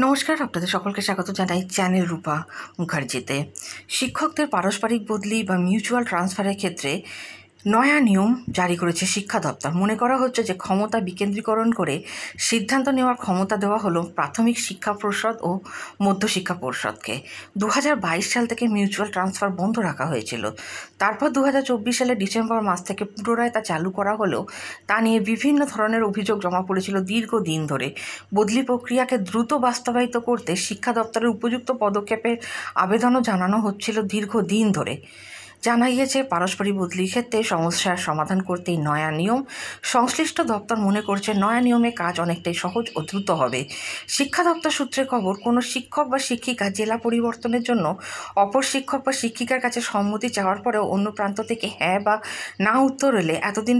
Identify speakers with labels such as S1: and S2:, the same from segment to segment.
S1: নমস্কার, আপনাদের সকলকে স্বাগত জানাই চ্যানেল রূপা মুখার্জিতে। শিক্ষকদের পারস্পরিক বদলি বা মিউচুয়াল ট্রান্সফারের ক্ষেত্রে নয়া নিয়ম জারি করেছে শিক্ষা দপ্তর। মনে করা হচ্ছে যে ক্ষমতা বিকেন্দ্রীকরণ করে সিদ্ধান্ত নেওয়ার ক্ষমতা দেওয়া হলো প্রাথমিক শিক্ষা পর্ষদ ও মধ্যশিক্ষা পর্ষদকে। 2022 সাল থেকে মিউচুয়াল ট্রান্সফার বন্ধ রাখা হয়েছিল। তারপর 2024 সালের ডিসেম্বর মাস থেকে পুনরায় তা চালু করা হলেও তা নিয়ে বিভিন্ন ধরনের অভিযোগ জমা পড়েছিল দীর্ঘদিন ধরে। বদলি প্রক্রিয়াকে দ্রুত বাস্তবায়িত করতে শিক্ষা দপ্তরের উপযুক্ত পদক্ষেপের আবেদনও জানানো হচ্ছিল দীর্ঘদিন ধরে। জানা গিয়েছে, পারস্পরিক বদলির ক্ষেত্রে সমস্যার সমাধান করতেই নয়া নিয়ম। সংশ্লিষ্ট দপ্তর মনে করছে নয়া নিয়মে কাজ অনেকটাই সহজ ও দ্রুত হবে। শিক্ষা দপ্তর সূত্রে খবর, কোনো শিক্ষক বা শিক্ষিকা জেলা পরিবর্তনের জন্য অপর শিক্ষক বা শিক্ষিকার কাছে সম্মতি চাওয়ার পরেও অন্য প্রান্ত থেকে হ্যাঁ বা না উত্তর এলে এতদিন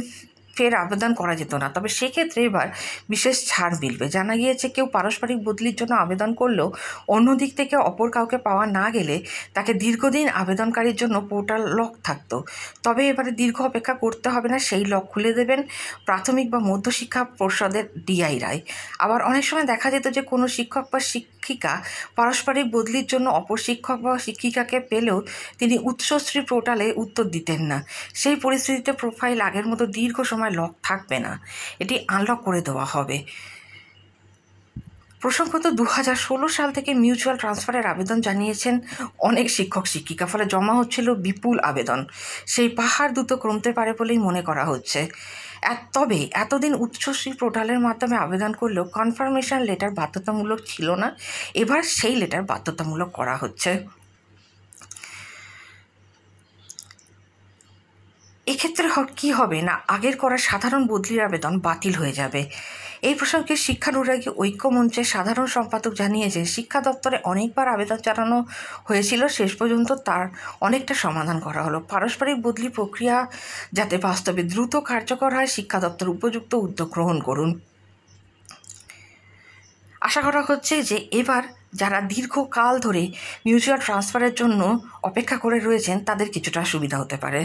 S1: ফের আবেদন করা যেত না। তবে সেক্ষেত্রে এবার বিশেষ ছাড় মিলবে। জানা গিয়েছে, কেউ পারস্পরিক বদলির জন্য আবেদন করলেও অন্য দিক থেকে অপর কাউকে পাওয়া না গেলে তাকে দীর্ঘদিন আবেদনকারীর জন্য পোর্টাল লক থাকতো। তবে এবারে দীর্ঘ অপেক্ষা করতে হবে না, সেই লক খুলে দেবেন প্রাথমিক বা মধ্যশিক্ষা পর্ষদের ডিআই রায়। আবার অনেক সময় দেখা যেত যে কোনো শিক্ষক বা শিক্ষিকা পারস্পরিক বদলির জন্য অপর শিক্ষক বা শিক্ষিকাকে পেলেও তিনি উৎসশ্রী পোর্টালে উত্তর দিতেন না। সেই পরিস্থিতিতে প্রোফাইল আগের মতো দীর্ঘ সময় লক থাকবে না, এটি আনলক করে দেওয়া হবে। প্রসঙ্গত 2016 সাল থেকে মিউচুয়াল ট্রান্সফারের আবেদন জানিয়েছেন অনেক শিক্ষক শিক্ষিকা, ফলে জমা হচ্ছিল বিপুল আবেদন। সেই পাহাড় দ্রুত কমতে পারে বলেই মনে করা হচ্ছে। তবে এতদিন উচ্চশ্রী পোর্টালের মাধ্যমে আবেদন করলেও কনফার্মেশন লেটার বাধ্যতামূলক ছিল না, এবার সেই লেটার বাধ্যতামূলক করা হচ্ছে। এক্ষেত্রে কী হবে না, আগের করা সাধারণ বদলির আবেদন বাতিল হয়ে যাবে। এই প্রসঙ্গে শিক্ষানুরাগী ঐক্য মঞ্চের সাধারণ সম্পাদক জানিয়েছে, শিক্ষা দপ্তরে অনেকবার আবেদন জানানো হয়েছিল, শেষ পর্যন্ত তার অনেকটা সমাধান করা হলো। পারস্পরিক বদলি প্রক্রিয়া যাতে বাস্তবে দ্রুত কার্যকর হয়, শিক্ষা দপ্তর উপযুক্ত উদ্যোগ গ্রহণ করুন। আশা করা হচ্ছে যে এবার যারা দীর্ঘকাল ধরে মিউচুয়াল ট্রান্সফারের জন্য অপেক্ষা করে রয়েছেন তাদের কিছুটা সুবিধা হতে পারে।